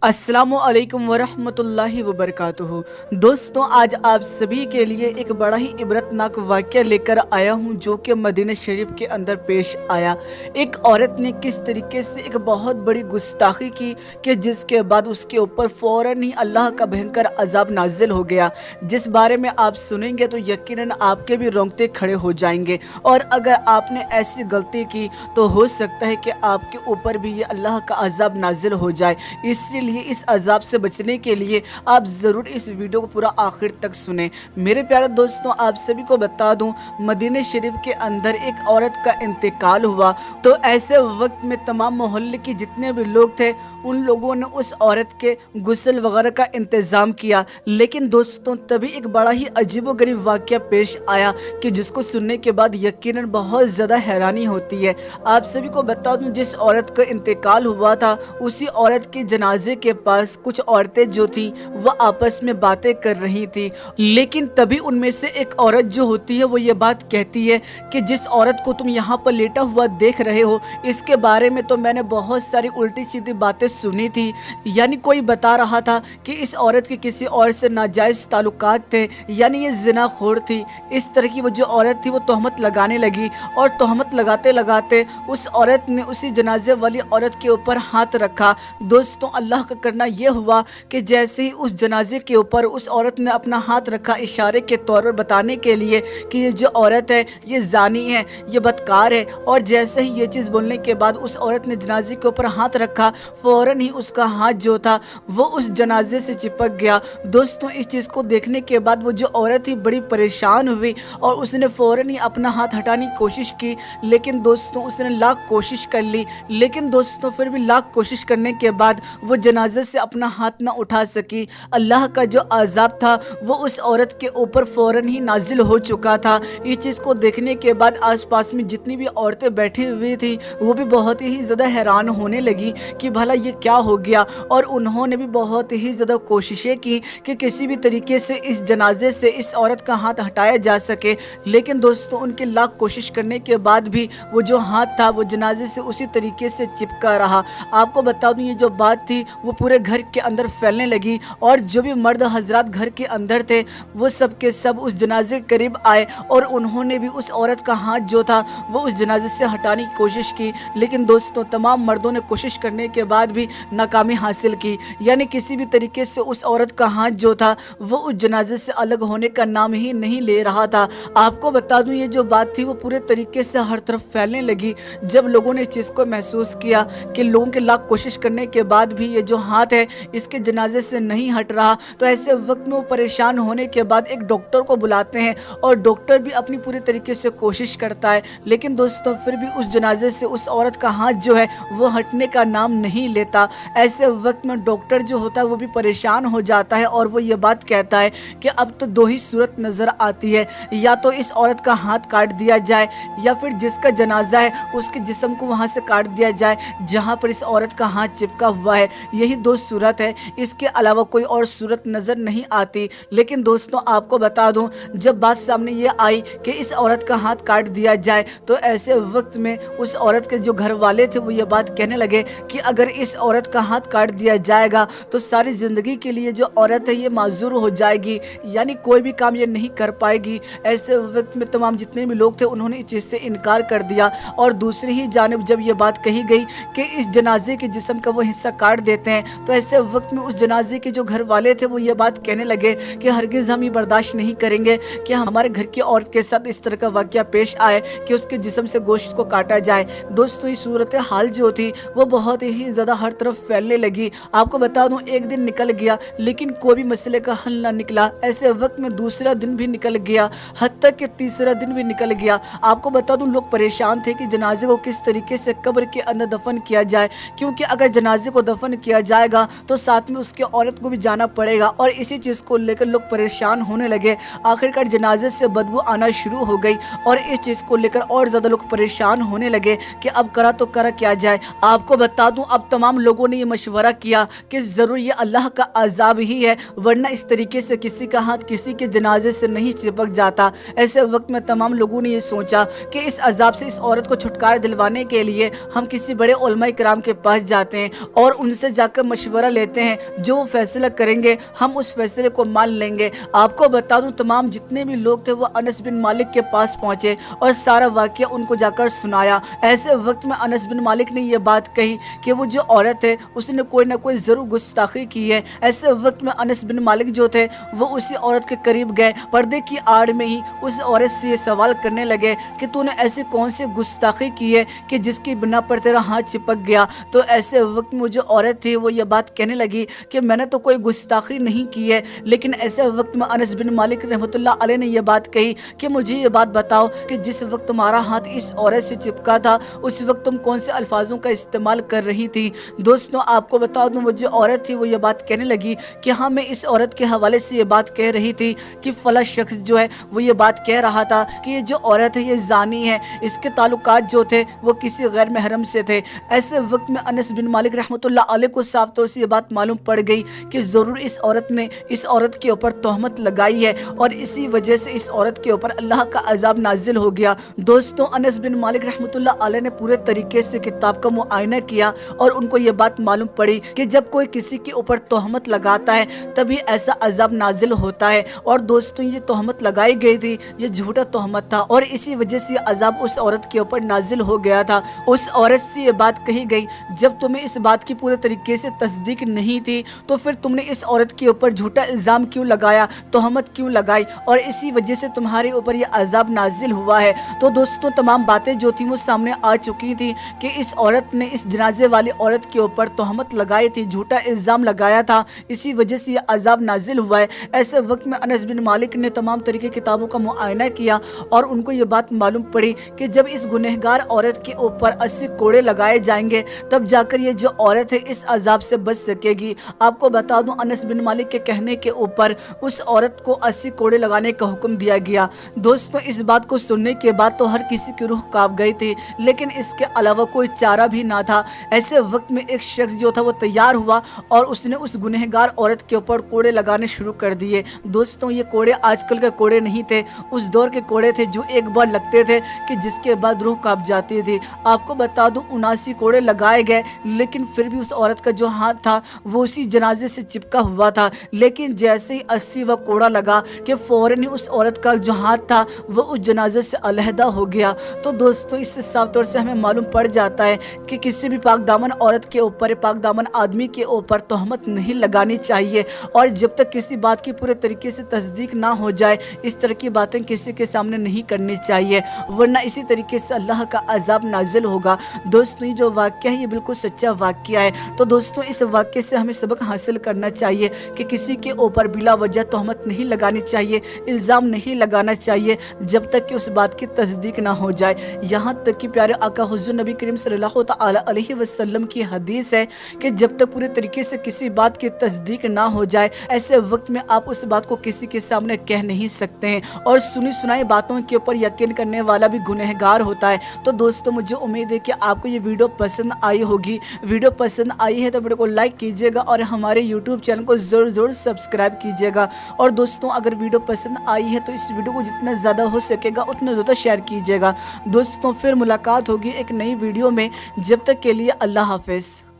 अस्सलामुअलैकुम वरहमतुल्लाहि वबरकातुहू। दोस्तों, आज आप सभी के लिए एक बड़ा ही इबरतनाक वाक़या लेकर आया हूँ जो कि मदीना शरीफ के अंदर पेश आया। एक औरत ने किस तरीके से एक बहुत बड़ी गुस्ताखी की कि जिसके बाद उसके ऊपर फ़ौरन ही अल्लाह का भयंकर अजाब नाजिल हो गया, जिस बारे में आप सुनेंगे तो यकीनन आपके भी रोंगटे खड़े हो जाएंगे। और अगर आपने ऐसी गलती की तो हो सकता है कि आपके ऊपर भी ये अल्लाह का अजाब नाजिल हो जाए। इसलिए इस अजाब से बचने के लिए आप ज़रूर इस वीडियो को पूरा आखिर तक सुने। मेरे प्यारे दोस्तों, आप सभी को बता दूं, मदीना शरीफ के अंदर एक औरत का इंतकाल हुआ। तो ऐसे वक्त में तमाम मोहल्ले के जितने भी लोग थे उन लोगों ने उस औरत के गुस्ल वगैरह का इंतज़ाम किया। लेकिन दोस्तों, तभी एक बड़ा ही अजीबोगरीब वाक़या पेश आया कि जिसको सुनने के बाद यकीनन बहुत ज़्यादा हैरानी होती है। आप सभी को बता दूं, जिस औरत का इंतकाल हुआ था उसी औरत के जनाजे के पास कुछ औरतें जो थी वह आपस में बातें कर रही थी। लेकिन तभी उनमें से एक औरत जो होती है वो ये बात कहती है कि जिस औरत को तुम यहाँ पर लेटा हुआ देख रहे हो इसके बारे में तो मैंने बहुत सारी उल्टी सीधी बातें सुनी थी। यानी कोई बता रहा था कि इस औरत के किसी और से नाजायज़ ताल्लुकात थे, यानी ये ज़िनाखोर थी। इस तरह की वो जो औरत थी वो तोहमत लगाने लगी और तोहमत लगाते लगाते उस औरत ने उसी जनाजे वाली औरत के ऊपर हाथ रखा। दोस्तों, अल्लाह का करना यह हुआ कि जैसे ही उस जनाजे के ऊपर उस औरत ने अपना हाथ रखा इशारे के तौर पर बताने के लिए कि ये जो औरत है ये जानी है, ये बदकार है, और जैसे ही ये चीज़ बोलने के बाद उस औरत ने जनाजे के ऊपर हाथ रखा, फ़ौरन ही उसका हाथ जो था वो उस जनाजे से चिपक गया। दोस्तों, इस चीज़ को देखने के बाद वो जो औरत थी बड़ी परेशान हुई और उसने फ़ौरन ही अपना हाथ हटाने की कोशिश की। लेकिन दोस्तों, उसने लाख कोशिश कर ली, लेकिन दोस्तों फिर भी लाख कोशिश करने के बाद वो जनाजे से अपना हाथ ना उठा सकी। अल्लाह का जो अजाब था वो उस औरत के ऊपर फ़ौरन ही नाजिल हो चुका था। इस चीज़ को देखने के बाद आसपास में जितनी भी औरतें बैठी हुई थी वो भी बहुत ही ज़्यादा हैरान होने लगी कि भला ये क्या हो गया। और उन्होंने भी बहुत ही ज़्यादा कोशिशें की कि किसी भी तरीके से इस जनाजे से इस औरत का हाथ हटाया जा सके। लेकिन दोस्तों, उनके लाख कोशिश करने के बाद भी वो जो हाथ था वो जनाजे से उसी तरीके से चिपका रहा। आपको बता दूं, ये जो बात थी वो पूरे घर के अंदर फैलने लगी और जो भी मर्द हजरात घर के अंदर थे वो सब के सब उस जनाजे के करीब आए और उन्होंने भी उस औरत का हाथ जो था वो उस जनाजे से हटाने की कोशिश की। लेकिन दोस्तों, तमाम मर्दों ने कोशिश करने के बाद भी नाकामी हासिल की, यानी किसी भी तरीके से उस औरत का हाथ जो था वो उस जनाजे से अलग होने का नाम ही नहीं ले रहा था। आपको बता दूं, ये जो बात थी वो पूरे तरीके से हर तरफ फैलने लगी। जब लोगों ने इस चीज़ को महसूस किया कि लोगों के लाख कोशिश करने के बाद भी ये जो हाथ है इसके जनाजे से नहीं हट रहा, तो ऐसे वक्त में वो परेशान होने के बाद एक डॉक्टर को बुलाते हैं और डॉक्टर भी अपनी पूरी तरीके से कोशिश करता है। लेकिन दोस्तों, फिर भी उस जनाजे से उस औरत का हाथ जो है वो हटने का नाम नहीं लेता। ऐसे वक्त में डॉक्टर जो होता है वो भी परेशान हो जाता है और वो ये बात कहता है कि अब तो दो ही सूरत नज़र आती है, या तो इस औरत का हाथ काट दिया जाए या फिर जिसका जनाजा है उसके जिस्म को वहाँ से काट दिया जाए जहाँ पर इस औरत का हाथ चिपका हुआ है। यही दो सूरत है, इसके अलावा कोई और सूरत नज़र नहीं आती। लेकिन दोस्तों, आपको बता दूं, जब बात सामने ये आई कि इस औरत का हाथ काट दिया जाए तो ऐसे वक्त में उस औरत के जो घर वाले थे वो ये बात कहने लगे कि अगर इस औरत का हाथ काट दिया जाएगा तो सारी ज़िंदगी के लिए जो औरत है ये माजूर हो जाएगी, यानी कोई भी काम ये नहीं कर पाएगी। ऐसे वक्त में तमाम जितने भी लोग थे उन्होंने इस चीज़ से इनकार कर दिया। और दूसरी ही जानिब जब ये बात कही गई कि इस जनाजे के जिस्म का वो हिस्सा काट देते हैं, तो ऐसे वक्त में उस जनाजे के जो घर वाले थे वो ये बात कहने लगे कि हरगिज़ हम ये बर्दाश्त नहीं करेंगे कि हमारे घर की औरत के साथ इस तरह का वाक़या पेश आए कि उसके जिस्म से गोश्त को काटा जाए। दोस्तों, ये सूरत हाल जो थी वो बहुत ही ज़्यादा हर तरफ फैलने लगी। आपको बता दूं, एक दिन निकल गया लेकिन कोई भी मसले का हल ना निकला। ऐसे वक्त में दूसरा दिन भी निकल गया, हत्ता कि तीसरा दिन भी निकल गया। आपको बता दूं, लोग परेशान थे कि जनाजे को किस तरीके से कब्र के अंदर दफन किया जाए, क्योंकि अगर जनाजे को दफन किया जाएगा तो साथ में उसके औरत को भी जाना पड़ेगा। और इसी चीज़ को लेकर लोग परेशान होने लगे। आखिरकार जनाजे से बदबू आना शुरू हो गई और इस चीज़ को लेकर और ज़्यादा लोग परेशान होने लगे कि अब करा तो करा क्या जाए। आपको बता दूं, अब तमाम लोगों ने ये मशवरा किया कि ज़रूर ये अल्लाह का अजाब ही है, वरना इस तरीके से किसी का हाथ किसी के जनाजे से नहीं चिपक जाता। ऐसे वक्त में तमाम लोगों ने ये सोचा कि इस अजाब से इस औरत को छुटकारा दिलवाने के लिए हम किसी बड़े उलमा इकराम के पास जाते हैं और उनसे जाकर जाकर मशवरा लेते हैं, जो वो फैसला करेंगे हम उस फैसले को मान लेंगे। आपको बता दूं तमाम जितने भी लोग थे वो अनस बिन मालिक के पास पहुंचे और सारा वाकया उनको जाकर सुनाया। ऐसे वक्त में अनस बिन मालिक ने यह बात कही कि वो जो औरत है उसने कोई ना कोई ज़रूर गुस्ताखी की है। ऐसे वक्त में अनस बिन मालिक जो थे वो उसी औरत के करीब गए, पर्दे की आड़ में ही उस औरत से ये सवाल करने लगे कि तूने ऐसी कौन सी गुस्ताखी की है कि जिसकी बिना पर तेरा हाथ चिपक गया। तो ऐसे वक्त में जो औरत थी वो ये बात कहने लगी कि मैंने तो कोई गुस्ताखी नहीं की है। लेकिन ऐसे वक्त में अनस बिन मालिक रहमतुल्लाह अलैह ने यह बात कही कि मुझे ये बात बताओ कि जिस वक्त तुम्हारा हाथ इस औरत से चिपका था उस वक्त तुम कौन से अल्फाजों का इस्तेमाल कर रही थी। दोस्तों आपको बता दूं वो जो औरत थी वो ये बात कहने लगी कि हाँ मैं इस औरत के हवाले से ये बात कह रही थी कि फला शख्स जो है वो ये बात कह रहा था कि ये जो औरत है ये जानी है, इसके ताल्लुकात जो थे वो किसी गैर महरम से थे। ऐसे वक्त में अनस बिन मालिक रहमतुल्लाह अलैह को साफ तौर से ये बात मालूम पड़ गई कि ज़रूर इस औरत ने इस औरत के ऊपर तोहमत लगाई है और इसी वजह से इस औरत के ऊपर अल्लाह का अजाब नाजिल हो गया। दोस्तों अनस बिन मालिक रहमतुल्लाह अलैह ने पूरे तरीके से किताब का मुआयना किया और उनको ये बात मालूम पड़ी कि जब कोई किसी के ऊपर तोहमत लगाता है तभी ऐसा अजाब नाजिल होता है। और दोस्तों ये तोहमत लगाई गई थी, ये झूठा तोहमत था और इसी वजह से अजाब उस औरत के ऊपर नाजिल हो गया था। उस औरत से ये बात कही गई जब तुम्हें इस बात की पूरे तरीके से तस्दीक नहीं थी तो फिर तुमने इस औरत के ऊपर झूठा इल्ज़ाम क्यों लगाया, तोहमत क्यों लगाई और इसी वजह से तुम्हारे ऊपर ये अजाब नाजिल हुआ है। तो दोस्तों तमाम बातें जो थी वो सामने आ चुकी थी कि इस औरत ने इस जनाजे वाली औरत के ऊपर तोहमत लगाई थी, झूठा इल्ज़ाम लगाया था, इसी वजह से ये अजाब नाजिल हुआ है। ऐसे वक्त में अनस बिन मालिक ने तमाम तरीके किताबों का मुआयना किया और उनको ये बात मालूम पड़ी कि जब इस गुनहगार औरत के ऊपर 80 कोड़े लगाए जाएंगे तब जाकर ये जो औरत है इस अजाब से बच सकेगी। आपको बता दूं अनस बिन मालिक के कहने के ऊपर उस औरत को 80 कोड़े लगाने का हुक्म दिया गया। दोस्तों इस बात को सुनने के बाद तो हर किसी की रूह कांप गई थी, लेकिन इसके अलावा कोई चारा भी ना था। ऐसे वक्त में एक शख्स जो था वो तैयार हुआ और उसने उस गुनहगार औरत के ऊपर कोड़े लगाने शुरू कर दिए। दोस्तों ये कोड़े आजकल के कोड़े नहीं थे, उस दौर के कोड़े थे जो एक बार लगते थे कि जिसके बाद रूह कांप जाती थी। आपको बता दूं 79 कोड़े लगाए गए लेकिन फिर भी उस औरत का जो हाथ था वो उसी जनाजे से चिपका हुआ था। लेकिन जैसे ही 80वां कोड़ा लगा कि फौरन ही उस औरत का जो हाथ था वो उस जनाजे से अलहदा हो गया। तो दोस्तों इससे साफ तौर से हमें मालूम पड़ जाता है कि किसी भी पाक दामन औरत के ऊपर, पाक दामन आदमी के ऊपर तोहमत नहीं लगानी चाहिए और जब तक किसी बात की पूरे तरीके से तस्दीक ना हो जाए इस तरह की बातें किसी के सामने नहीं करनी चाहिए, वरना इसी तरीके से अल्लाह का अजाब नाजिल होगा। दोस्तों ये जो वाक़या है ये बिल्कुल सच्चा वाक़या है। तो दोस्तों इस वाक़ये से हमें सबक हासिल करना चाहिए कि किसी के ऊपर बिला वजह तोहमत नहीं लगानी चाहिए, इल्ज़ाम नहीं लगाना चाहिए जब तक कि उस बात की तस्दीक ना हो जाए। यहाँ तक कि प्यारे आका हुज़ूर नबी करीम सल्लल्लाहु तआला अलैहि वसल्लम की हदीस है कि जब तक पूरे तरीके से किसी बात की तस्दीक ना हो जाए ऐसे वक्त में आप उस बात को किसी के सामने कह नहीं सकते हैं और सुनी सुनाई बातों के ऊपर यकीन करने वाला भी गुनहगार होता है। तो दोस्तों मुझे उम्मीद है कि आपको ये वीडियो पसंद आई होगी। वीडियो पसंद आई है तो वीडियो को लाइक कीजिएगा और हमारे यूट्यूब चैनल को ज़रूर सब्सक्राइब कीजिएगा। और दोस्तों अगर वीडियो पसंद आई है तो इस वीडियो को जितना ज़्यादा हो सकेगा उतना ज़्यादा शेयर कीजिएगा। दोस्तों फिर मुलाकात होगी एक नई वीडियो में, जब तक के लिए अल्लाह हाफिज़।